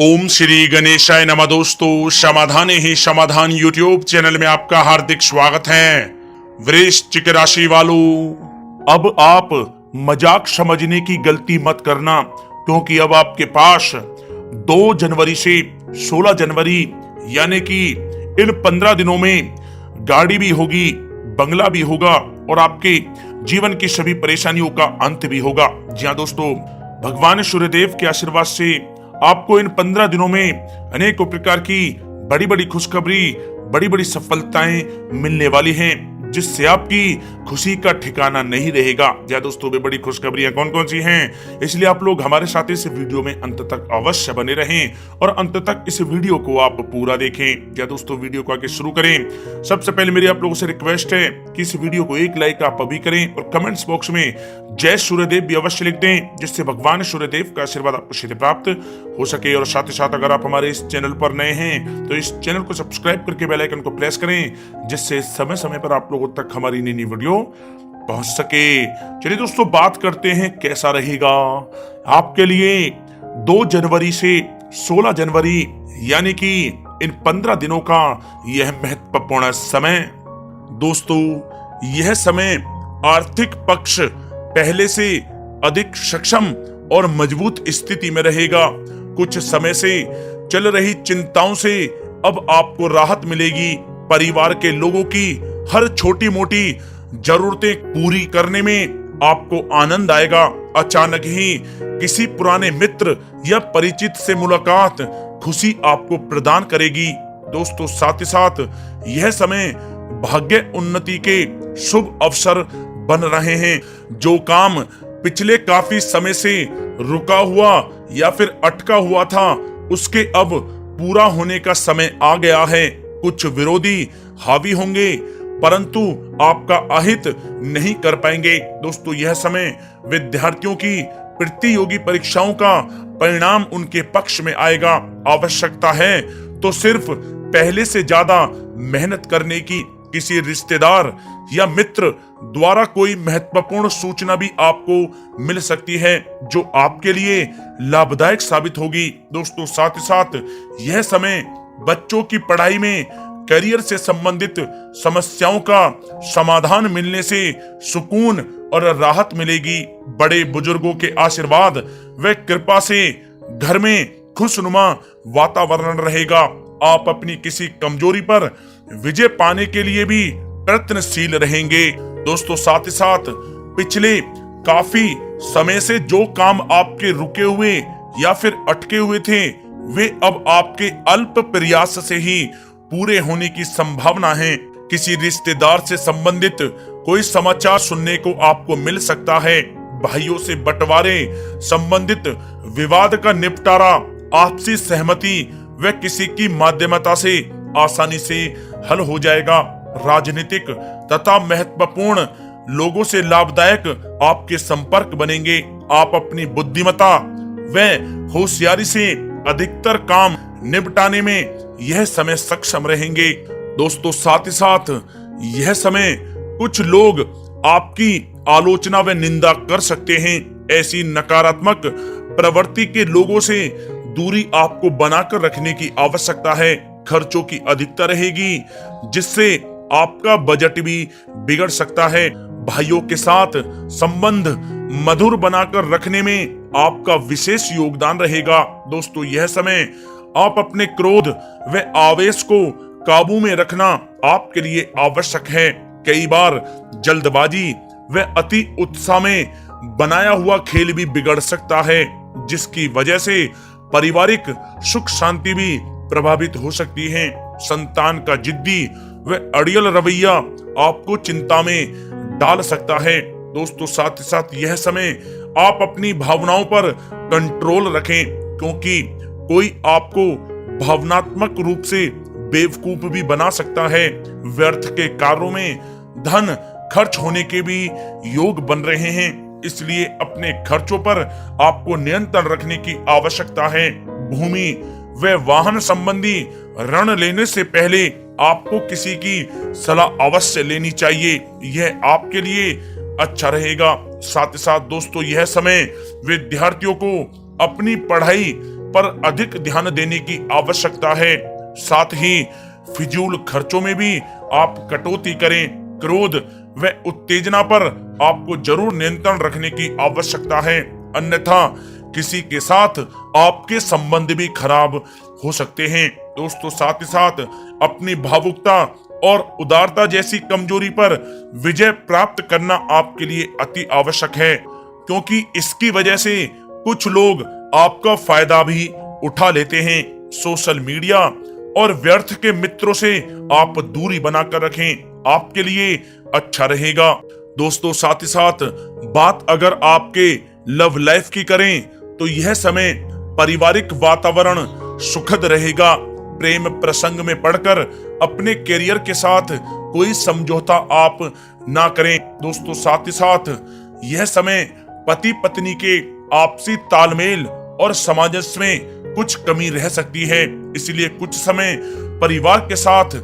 ओम श्री गणेशाय नमः। दोस्तों, समाधान ही समाधान यूट्यूब चैनल में आपका हार्दिक स्वागत है। वृश्चिक राशि वालों, अब आप मजाक समझने की गलती मत करना, क्योंकि अब आपके पास 2 जनवरी से 16 जनवरी यानी कि इन 15 दिनों में गाड़ी भी होगी, बंगला भी होगा और आपके जीवन की सभी परेशानियों का अंत भी होगा। जी हाँ दोस्तों, भगवान सूर्यदेव के आशीर्वाद से आपको इन 15 दिनों में अनेकों प्रकार की बड़ी बड़ी खुशखबरी, बड़ी बड़ी सफलताएं मिलने वाली हैं, जिससे आपकी खुशी का ठिकाना नहीं रहेगा। या दोस्तों, वे बड़ी खुशखबरियां कौन कौन सी हैं, इसलिए आप लोग हमारे साथ इस वीडियो में अंत तक अवश्य बने रहें और अंत तक इस वीडियो को आप पूरा देखें। या दोस्तों, वीडियो को आगे शुरू करें। सबसे पहले मेरी आप लोगों से रिक्वेस्ट है कि इस वीडियो को एक लाइक आप अभी करें और कमेंट्स बॉक्स में जय सूर्यदेव भी अवश्य लिख दें, जिससे भगवान सूर्यदेव का आशीर्वाद आपको सीधे प्राप्त हो सके। और साथ ही साथ अगर आप हमारे इस चैनल पर नए हैं तो इस चैनल को सब्सक्राइब करके बेल आइकन को प्रेस करें, जिससे समय समय पर आप लोगों तक हमारी नई वीडियो पहुंच सके। चलिए दोस्तों, बात करते हैं कैसा रहेगा आपके लिए 2 जनवरी से 16 जनवरी यानी कि इन 15 दिनों का यह महत्वपूर्ण समय। दोस्तों, यह समय आर्थिक पक्ष पहले से अधिक सक्षम और मजबूत स्थिति में रहेगा। कुछ समय से चल रही चिंताओं से अब आपको राहत मिलेगी। परिवार के लोगों की हर छोटी मोटी जरूरतें पूरी करने में आपको आनंद आएगा। अचानक ही किसी पुराने मित्र या परिचित से मुलाकात खुशी आपको प्रदान करेगी। दोस्तों, साथ ही साथ यह समय भाग्य उन्नति के शुभ अवसर बन रहे हैं। जो काम पिछले काफी समय से रुका हुआ या फिर अटका हुआ था, उसके अब पूरा होने का समय आ गया है। कुछ विरोधी हावी होंगे, परंतु आपका अहित नहीं कर पाएंगे। दोस्तों, यह समय विद्यार्थियों की प्रतियोगी परीक्षाओं का परिणाम उनके पक्ष में आएगा। आवश्यकता है तो सिर्फ पहले से ज्यादा मेहनत करने की। किसी रिश्तेदार या मित्र द्वारा कोई महत्वपूर्ण सूचना भी आपको मिल सकती है, जो आपके लिए लाभदायक साबित होगी। दोस्तों, साथ ही साथ यह समय बच्चों की पढ़ाई में करियर से संबंधित समस्याओं का समाधान मिलने से सुकून और राहत मिलेगी। बड़े बुजुर्गों के आशीर्वाद व कृपा से घर में खुशनुमा वातावरण रहेगा। आप अपनी किसी कमजोरी पर विजय पाने के लिए भी प्रयत्नशील रहेंगे। दोस्तों, साथ ही साथ पिछले काफी समय से जो काम आपके रुके हुए या फिर अटके हुए थे, वे अब आपके अल्प प्रयास से ही पूरे होने की संभावना है। किसी रिश्तेदार से संबंधित कोई समाचार सुनने को आपको मिल सकता है। भाइयों से बंटवारे संबंधित विवाद का निपटारा आपसी सहमति व किसी की माध्यमता से आसानी से हल हो जाएगा। राजनीतिक तथा महत्वपूर्ण लोगों से लाभदायक आपके संपर्क बनेंगे। आप अपनी बुद्धिमत्ता व होशियारी से अधिकतर काम निपटाने में यह समय सक्षम रहेंगे। दोस्तों, साथ ही साथ यह समय कुछ लोग आपकी आलोचना व निंदा कर सकते हैं। ऐसी नकारात्मक प्रवृत्ति के लोगों से दूरी आपको बनाकर रखने की आवश्यकता है। खर्चों की अधिकता रहेगी, जिससे आपका बजट भी बिगड़ सकता है। भाइयों के साथ संबंध मधुर बनाकर रखने में आपका विशेष योगदान रहेगा। दोस्तों, यह समय आप अपने क्रोध व आवेश को काबू में रखना आपके लिए आवश्यक है। कई बार जल्दबाजी व अति उत्साह में बनाया हुआ खेल भी बिगड़ सकता है, जिसकी वजह से पारिवारिक सुख शांति भी प्रभावित हो सकती है। संतान का जिद्दी व अड़ियल रवैया आपको चिंता में डाल सकता है। दोस्तों, साथ ही साथ यह समय आप अपनी भावनाओं पर कंट्रोल रखें, क्योंकि कोई आपको भावनात्मक रूप से बेवकूफ भी बना सकता है। व्यर्थ के कार्यों में धन खर्च होने के भी योग बन रहे हैं, इसलिए अपने खर्चों पर आपको नियंत्रण रखने की आवश्यकता है। भूमि व वाहन संबंधी ऋण लेने से पहले आपको किसी की सलाह अवश्य लेनी चाहिए, यह आपके लिए अच्छा रहेगा। साथ ही साथ दोस्तों, यह समय विद्यार्थियों को अपनी पढ़ाई पर अधिक ध्यान देने की आवश्यकता है। साथ ही फिजूल खर्चों में भी आप कटौती करें। क्रोध व उत्तेजना पर आपको जरूर नियंत्रण रखने की आवश्यकता है, अन्यथा किसी के साथ आपके संबंध भी खराब हो सकते हैं। दोस्तों, साथ ही साथ अपनी भावुकता और उदारता जैसी कमजोरी पर विजय प्राप्त करना आपके लिए अति आवश्यक है, क्योंकि इसकी वजह से कुछ लोग आपका फायदा भी उठा लेते हैं। सोशल मीडिया और व्यर्थ के मित्रों से आप दूरी बनाकर रखें, आपके लिए अच्छा रहेगा। दोस्तों, साथ ही साथ बात अगर आपके लव लाइफ की करें तो यह समय पारिवारिक वातावरण सुखद रहेगा। प्रेम प्रसंग में पड़कर अपने करियर के साथ कोई समझौता आप ना करें। दोस्तों, साथ ही साथ यह समय पति पत्नी के आपसी तालमेल और सामंजस्य में कुछ कमी रह सकती है, इसलिए कुछ समय परिवार के साथ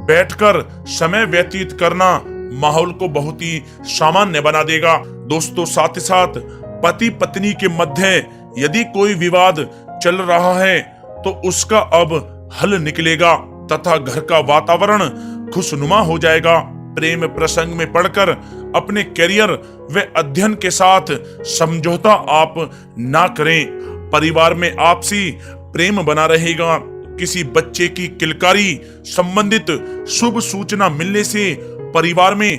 बैठकर समय व्यतीत करना माहौल को बहुत ही सामान्य बना देगा। दोस्तों, साथ ही साथ पति पत्नी के मध्य यदि कोई विवाद चल रहा है तो उसका अब हल निकलेगा तथा घर का वातावरण खुशनुमा हो जाएगा। प्रेम प्रसंग में पड़कर अपने करियर व अध्ययन के साथ समझौता आप ना करें। परिवार में आपसी प्रेम बना रहेगा। किसी बच्चे की किलकारी संबंधित शुभ सूचना मिलने से परिवार में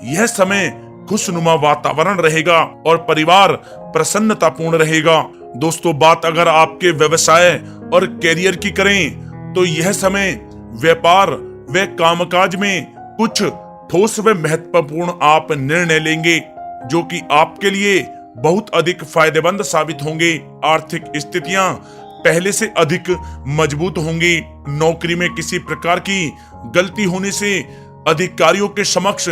यह समय खुशनुमा वातावरण रहेगा और परिवार प्रसन्नतापूर्ण रहेगा। दोस्तों, बात अगर आपके व्यवसाय और करियर की करें तो यह समय व्यापार व कामकाज में कुछ ठोस व महत्वपूर्ण आप निर्णय लेंगे, जो कि आपके लिए बहुत अधिक फायदेमंद साबित होंगे। आर्थिक स्थितियां पहले से अधिक मजबूत होंगी। नौकरी में किसी प्रकार की गलती होने से अधिकारियों के समक्ष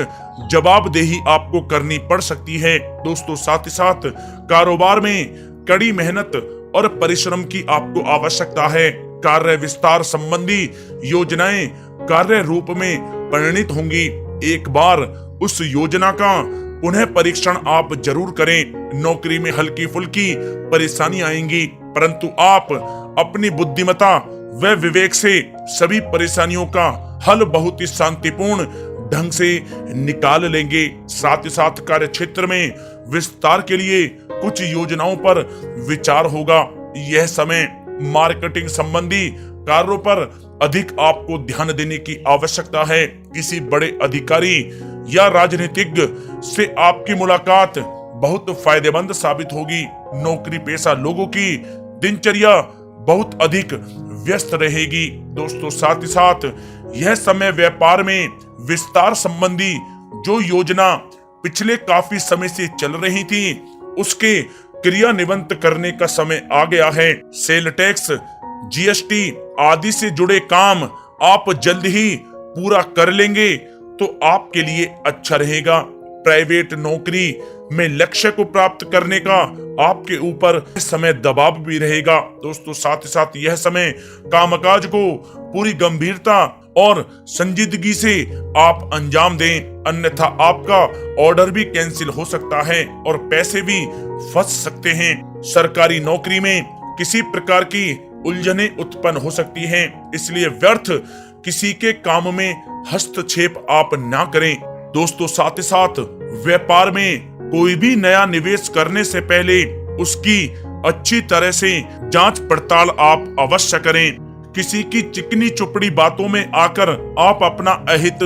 जवाबदेही आपको करनी पड़ सकती है। दोस्तों, साथ ही साथ कारोबार में कड़ी मेहनत और परिश्रम की आपको आवश्यकता है। कार्य विस्तार संबंधी योजनाएं कार्य रूप में परिणित होंगी। एक बार उस योजना का पुनः परीक्षण आप जरूर करें। नौकरी में हल्की फुल्की परेशानी आएंगी, परंतु आप अपनी बुद्धिमत्ता व विवेक से सभी परेशानियों का हल बहुत ही शांतिपूर्ण ढंग से निकाल लेंगे। साथ ही साथ कार्य क्षेत्र में विस्तार के लिए कुछ योजनाओं पर विचार होगा। यह समय मार्केटिंग संबंधी कार्यों पर अधिक आपको ध्यान देने की आवश्यकता है। किसी बड़े अधिकारी या राजनीतिज्ञ से आपकी मुलाकात बहुत फायदेमंद साबित होगी। नौकरी पेशा लोगों की दिनचर्या बहुत अधिक व्यस्त रहेगी। दोस्तों, साथ ही साथ यह समय व्यापार में विस्तार संबंधी जो योजना पिछले काफी समय से चल रही थी उसके क्रियान्वित करने का समय आ गया है। सेल टैक्स, जीएसटी आदि से जुड़े काम आप जल्द ही पूरा कर लेंगे तो आपके लिए अच्छा रहेगा। प्राइवेट नौकरी में लक्ष्य को प्राप्त करने का आपके ऊपर समय दबाव भी रहेगा। दोस्तों, साथ ही साथ यह समय कामकाज को पूरी गंभीरता और संजीदगी से आप अंजाम दें, अन्यथा आपका ऑर्डर भी कैंसिल हो सकता है और पैसे भी फंस सकते हैं। सरकारी नौकरी में किसी प्रकार की उलझने उत्पन्न हो सकती हैं, इसलिए व्यर्थ किसी के काम में हस्तक्षेप आप ना करें। दोस्तों, साथ ही साथ व्यापार में कोई भी नया निवेश करने से पहले उसकी अच्छी तरह से जांच पड़ताल आप अवश्य करें। किसी की चिकनी चुपड़ी बातों में आकर आप अपना अहित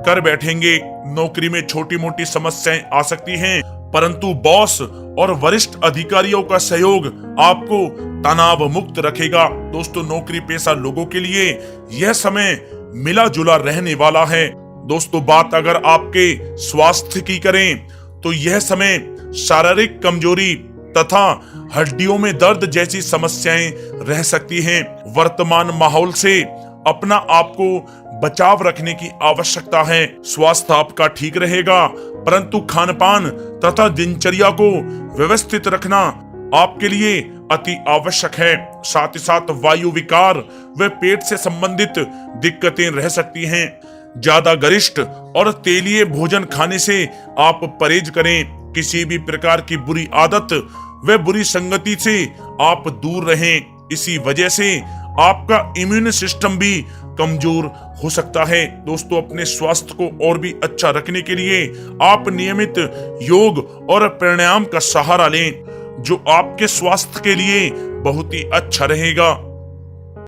कर बैठेंगे। नौकरी में छोटी मोटी समस्याएं आ सकती हैं, परंतु बॉस और वरिष्ठ अधिकारियों का सहयोग आपको तनाव मुक्त रखेगा। दोस्तों, नौकरी पेशा लोगों के लिए यह समय मिला जुला रहने वाला है। दोस्तों, बात अगर आपके स्वास्थ्य की करें तो यह समय शारीरिक कमजोरी तथा हड्डियों में दर्द जैसी समस्याएं रह सकती हैं। वर्तमान माहौल से अपना आपको बचाव रखने की आवश्यकता है। स्वास्थ्य आपका ठीक रहेगा, परंतु खान पान तथा दिनचर्या को व्यवस्थित रखना आपके लिए अति आवश्यक है। साथ ही साथ वायु विकार व पेट से संबंधित दिक्कतें रह सकती हैं। ज्यादा गरिष्ठ और तेलीय भोजन खाने से आप परहेज करें। किसी भी प्रकार की बुरी आदत व बुरी संगति से आप दूर रहें। इसी वजह से आपका इम्यून सिस्टम भी कमजोर हो सकता है। दोस्तों, अपने स्वास्थ्य को और भी अच्छा रखने के लिए आप नियमित योग और प्राणायाम का सहारा लें, जो आपके स्वास्थ्य के लिए बहुत ही अच्छा रहेगा।